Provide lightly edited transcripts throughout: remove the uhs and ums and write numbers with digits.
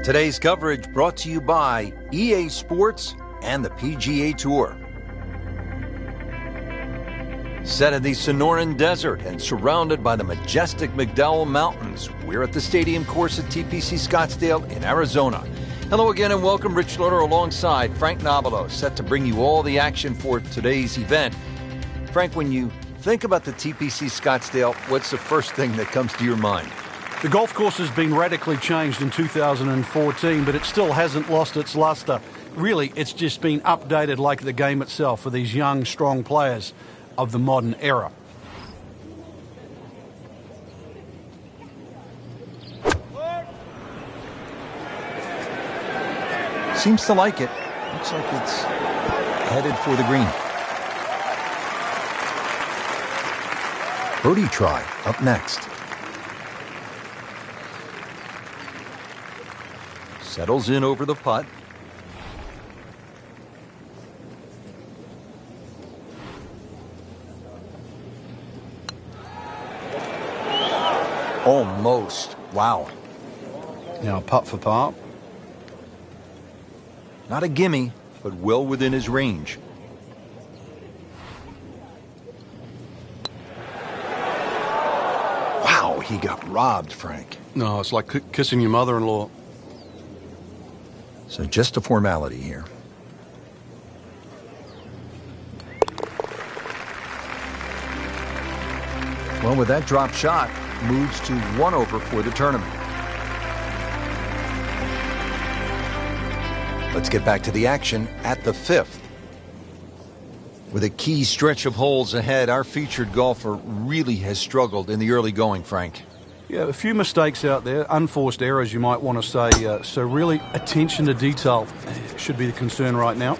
Today's coverage brought to you by EA Sports and the PGA Tour. Set in the Sonoran Desert and surrounded by the majestic McDowell Mountains, we're at the stadium course at TPC Scottsdale in Arizona. Hello again and welcome. Rich Loader alongside Frank Nobilo, set to bring you all the action for today's event. Frank, when you think about the TPC Scottsdale, what's the first thing that comes to your mind? The golf course has been radically changed in 2014, but it still hasn't lost its luster. Really, it's just been updated like the game itself for these young, strong players of the modern era. Seems to like it. Looks like it's headed for the green. Birdie try up next. Settles in over the putt. Almost. Wow. Now putt for par. Not a gimme, but well within his range. Wow, he got robbed, Frank. No, it's like kissing your mother-in-law. So just a formality here. Well, with that drop shot, moves to 1 over for the tournament. Let's get back to the action at the 5th. With a key stretch of holes ahead, our featured golfer really has struggled in the early going, Frank. Yeah, a few mistakes out there, unforced errors you might want to say. So really, attention to detail should be the concern right now.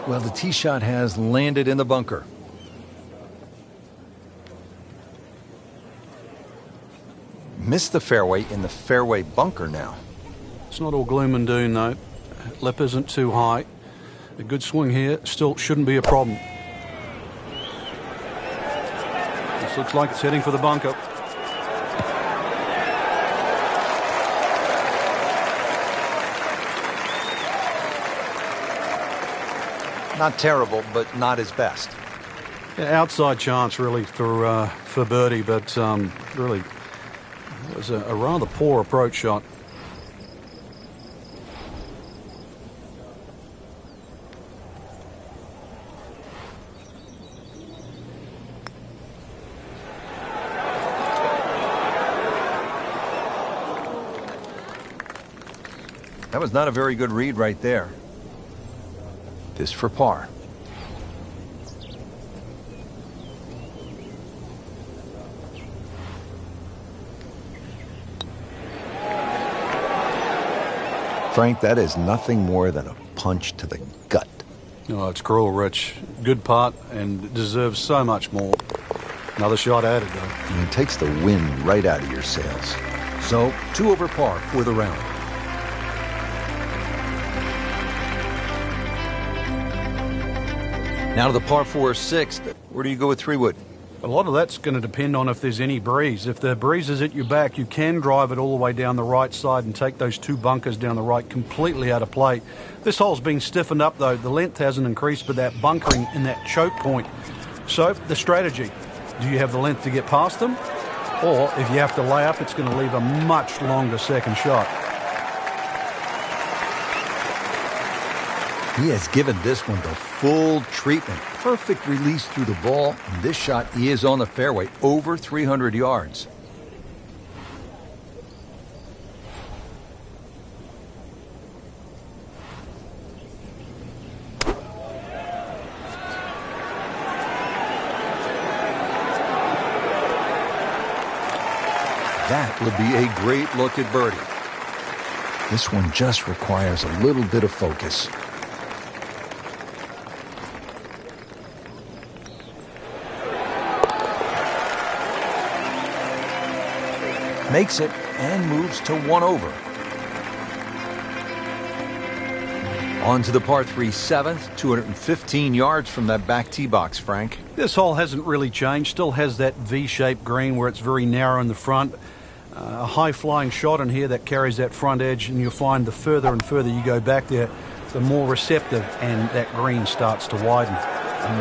Well, the tee shot has landed in the bunker. Missed the fairway in the fairway bunker now. It's not all gloom and doom, though. Lip isn't too high. A good swing here still shouldn't be a problem. This looks like it's heading for the bunker. Not terrible, but not his best. Yeah, outside chance, really, for birdie, but really, it was a rather poor approach shot. That was not a very good read right there. This for par. Frank, that is nothing more than a punch to the gut. Oh, it's cruel, Rich. Good putt and deserves so much more. Another shot added, though. And it takes the wind right out of your sails. So, 2 over par for the round. Now to the par 4 6th. Where do you go with 3-wood? A lot of that's going to depend on if there's any breeze. If the breeze is at your back, you can drive it all the way down the right side and take those 2 bunkers down the right completely out of play. This hole's been stiffened up, though. The length hasn't increased, but that bunkering in that choke point. So the strategy, do you have the length to get past them? Or if you have to lay up, it's going to leave a much longer second shot. He has given this one the full treatment. Perfect release through the ball. And this shot is on the fairway, over 300 yards. That would be a great look at birdie. This one just requires a little bit of focus. Makes it and moves to 1 over. On to the par 3 7th, 215 yards from that back tee box, Frank. This hole hasn't really changed, still has that V-shaped green where it's very narrow in the front. A high-flying shot in here that carries that front edge, and you'll find the further and further you go back there, the more receptive, and that green starts to widen.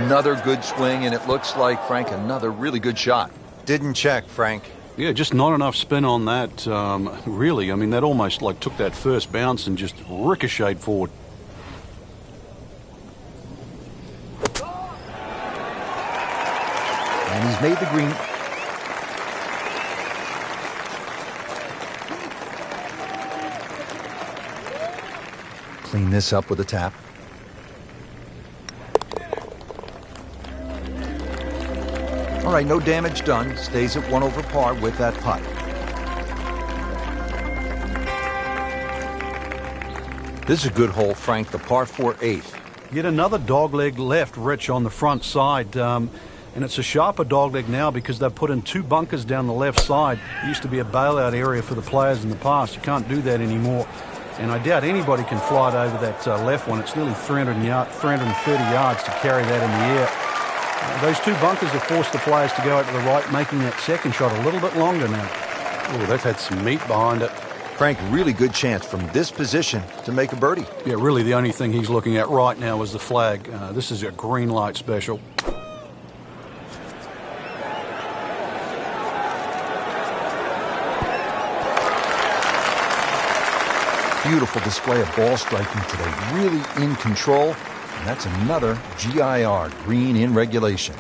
Another good swing, and it looks like, Frank, another really good shot. Didn't check, Frank. Yeah, just not enough spin on that, really. I mean, that almost like took that first bounce and just ricocheted forward. And he's made the green. Clean this up with a tap. All right, no damage done. Stays at 1 over par with that putt. This is a good hole, Frank, the par 4 8th. Yet another dogleg left, Rich, on the front side. And it's a sharper dogleg now because they've put in 2 bunkers down the left side. It used to be a bailout area for the players in the past. You can't do that anymore. And I doubt anybody can fly it over that left one. It's nearly 330 yards to carry that in the air. Those 2 bunkers have forced the players to go out to the right, making that second shot a little bit longer now. Oh, they've had some meat behind it. Frank, really good chance from this position to make a birdie. Yeah, really the only thing he's looking at right now is the flag. This is a green light special. Beautiful display of ball striking today. Really in control. And that's another GIR, green in regulation.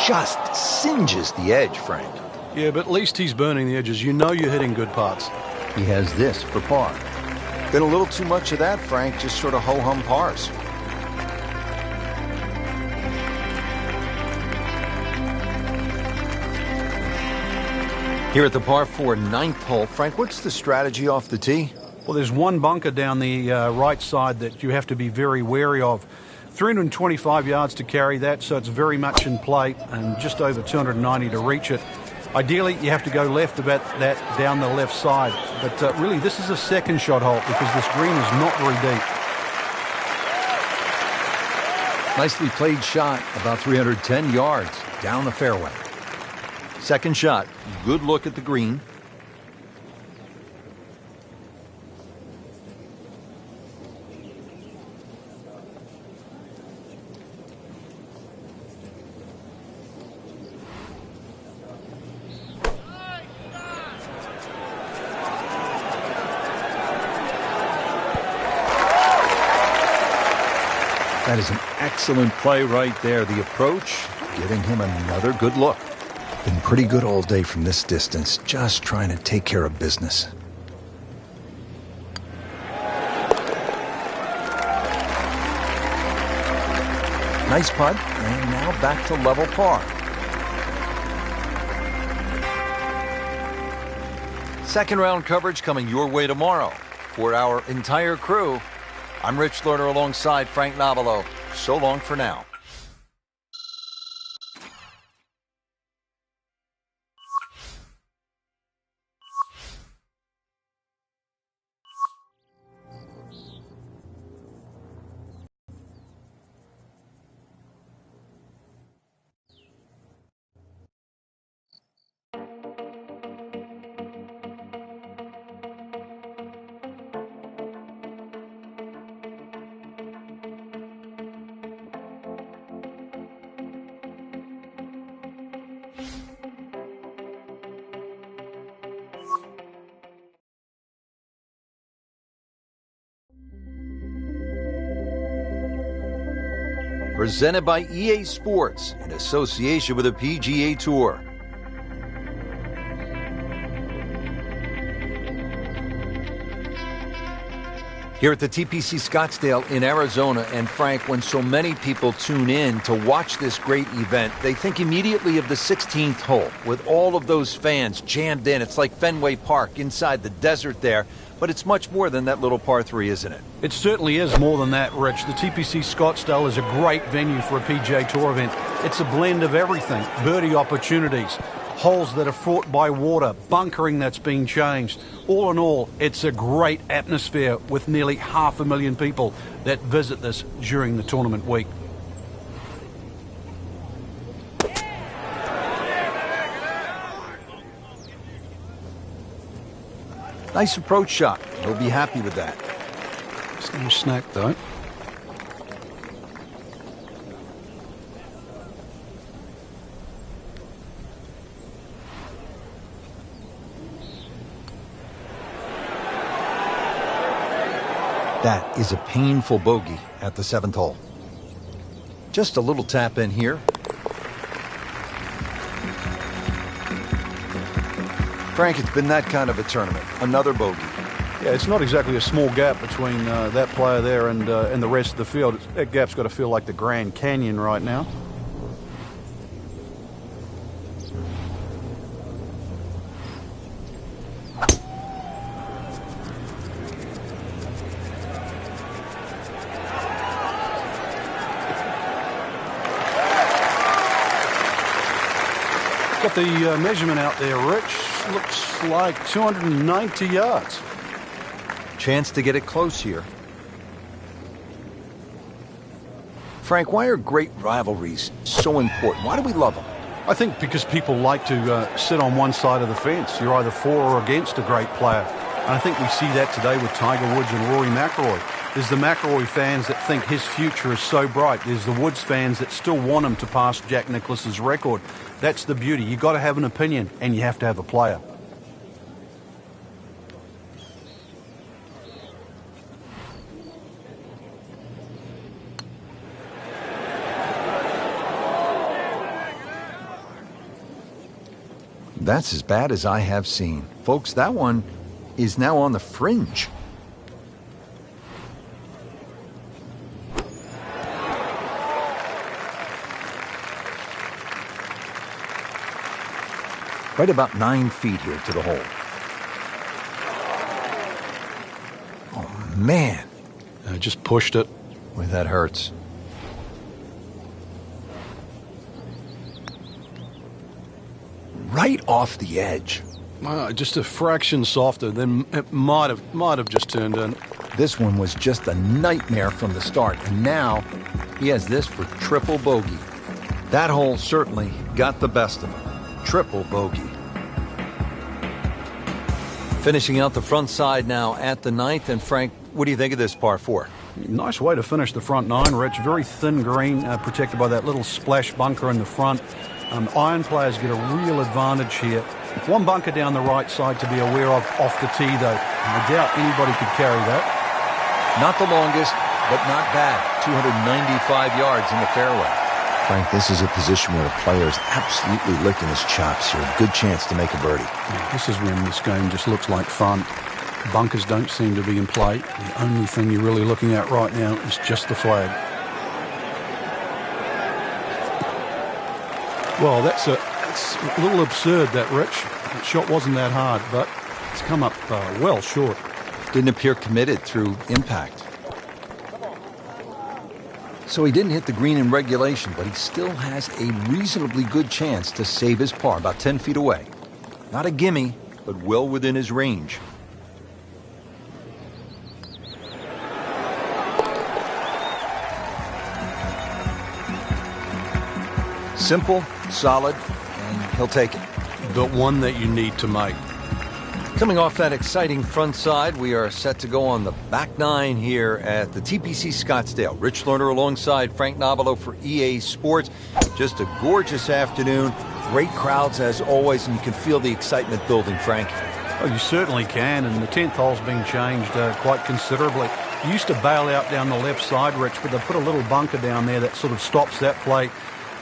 Just singes the edge, Frank. Yeah, but at least he's burning the edges. You know you're hitting good putts. He has this for par. Been a little too much of that, Frank. Just sort of ho-hum pars. Here at the par 4 9th hole, Frank, what's the strategy off the tee? Well, there's 1 bunker down the right side that you have to be very wary of. 325 yards to carry that, so it's very much in play, and just over 290 to reach it. Ideally, you have to go left about that down the left side. But really, this is a second shot hole because this green is not very deep. Nicely played shot, about 310 yards down the fairway. Second shot, good look at the green. That is an excellent play right there. The approach, giving him another good look. Been pretty good all day from this distance, just trying to take care of business. Nice putt, and now back to level par. Second round coverage coming your way tomorrow. For our entire crew, I'm Rich Lerner alongside Frank Nobilo. So long for now. Presented by EA Sports in association with the PGA Tour. Here at the TPC Scottsdale in Arizona, and Frank, when so many people tune in to watch this great event, they think immediately of the 16th hole with all of those fans jammed in. It's like Fenway Park inside the desert there. But it's much more than that little par 3, isn't it? It certainly is more than that, Rich. The TPC Scottsdale is a great venue for a PGA Tour event. It's a blend of everything. Birdie opportunities, holes that are fraught by water, bunkering that's been changed. All in all, it's a great atmosphere with nearly 500,000 people that visit this during the tournament week. Nice approach shot. He'll be happy with that. It's no snack, though. That is a painful bogey at the 7th hole. Just a little tap in here. Frank, it's been that kind of a tournament. Another bogey. Yeah, it's not exactly a small gap between that player there and the rest of the field. That gap's got to feel like the Grand Canyon right now. Got the measurement out there, Rich. Looks like 290 yards. Chance to get it close here. Frank, why are great rivalries so important? Why do we love them? I think because people like to sit on one side of the fence. You're either for or against a great player. And I think we see that today with Tiger Woods and Rory McIlroy. There's the McIlroy fans that think his future is so bright. There's the Woods fans that still want him to pass Jack Nicklaus's record. That's the beauty. You've got to have an opinion, and you have to have a player. That's as bad as I have seen. Folks, that one is now on the fringe. Right about 9 feet here to the hole. Oh, man. I just pushed it. Boy, that hurts. Right off the edge. Just a fraction softer, then it might have just turned in. This one was just a nightmare from the start, and now he has this for triple bogey. That hole certainly got the best of him. Triple bogey. Finishing out the front side now at the 9th, and Frank, what do you think of this par 4? Nice way to finish the front 9, Rich. Very thin green, protected by that little splash bunker in the front. Iron players get a real advantage here. One bunker down the right side to be aware of off the tee, though. I doubt anybody could carry that. Not the longest, but not bad. 295 yards in the fairway. Frank, this is a position where a player is absolutely licking his chops here. Good chance to make a birdie. Yeah, this is when this game just looks like fun. Bunkers don't seem to be in play. The only thing you're really looking at right now is just the flag. Well, that's a little absurd, that, Rich. That shot wasn't that hard, but it's come up well short. Didn't appear committed through impact. So he didn't hit the green in regulation, but he still has a reasonably good chance to save his par, about 10 feet away. Not a gimme, but well within his range. Simple, solid, and he'll take it. But one that you need to make. Coming off that exciting front side, we are set to go on the back 9 here at the TPC Scottsdale. Rich Lerner alongside Frank Nobilo for EA Sports. Just a gorgeous afternoon. Great crowds as always, and you can feel the excitement building, Frank. Oh, you certainly can, and the 10th hole's been changed quite considerably. You used to bail out down the left side, Rich, but they put a little bunker down there that sort of stops that play.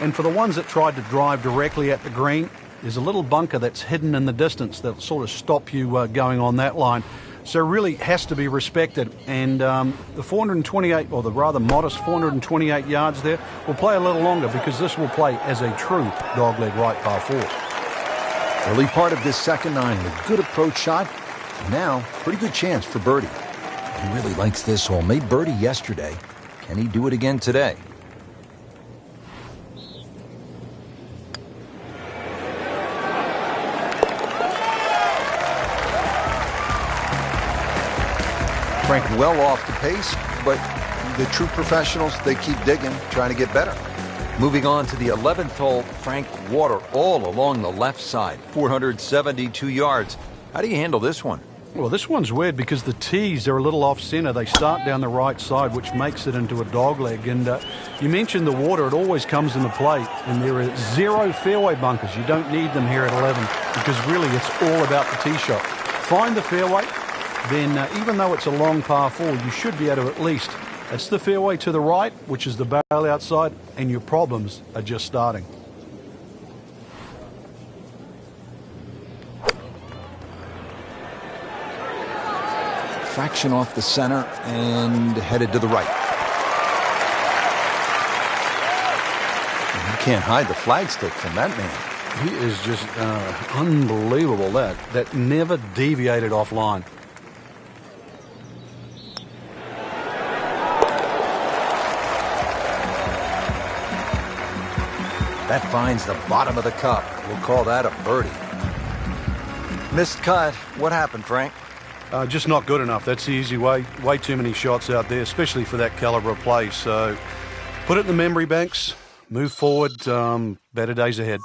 And for the ones that tried to drive directly at the green, there's a little bunker that's hidden in the distance that'll sort of stop you going on that line. So it really has to be respected. And the 428, or the rather modest 428 yards there, will play a little longer because this will play as a true dogleg right par 4. Early part of this second 9 with a good approach shot. Now, pretty good chance for birdie. He really likes this hole. Made birdie yesterday. Can he do it again today? Frank well off the pace, but the true professionals, they keep digging, trying to get better. Moving on to the 11th hole, Frank, water all along the left side, 472 yards. How do you handle this one? Well, this one's weird because the tees, they're a little off-center. They start down the right side, which makes it into a dogleg. And you mentioned the water. It always comes into play. And there are 0 fairway bunkers. You don't need them here at 11 because really it's all about the tee shot. Find the fairway, then even though it's a long par 4, you should be able to at least, that's the fairway to the right, which is the barrel outside, and your problems are just starting. Fraction off the center and headed to the right. You can't hide the flagstick from that man. He is just unbelievable. That never deviated offline. That finds the bottom of the cup. We'll call that a birdie. Missed cut. What happened, Frank? Just not good enough. That's the easy way. Way too many shots out there, especially for that caliber of play. So put it in the memory banks, move forward, better days ahead.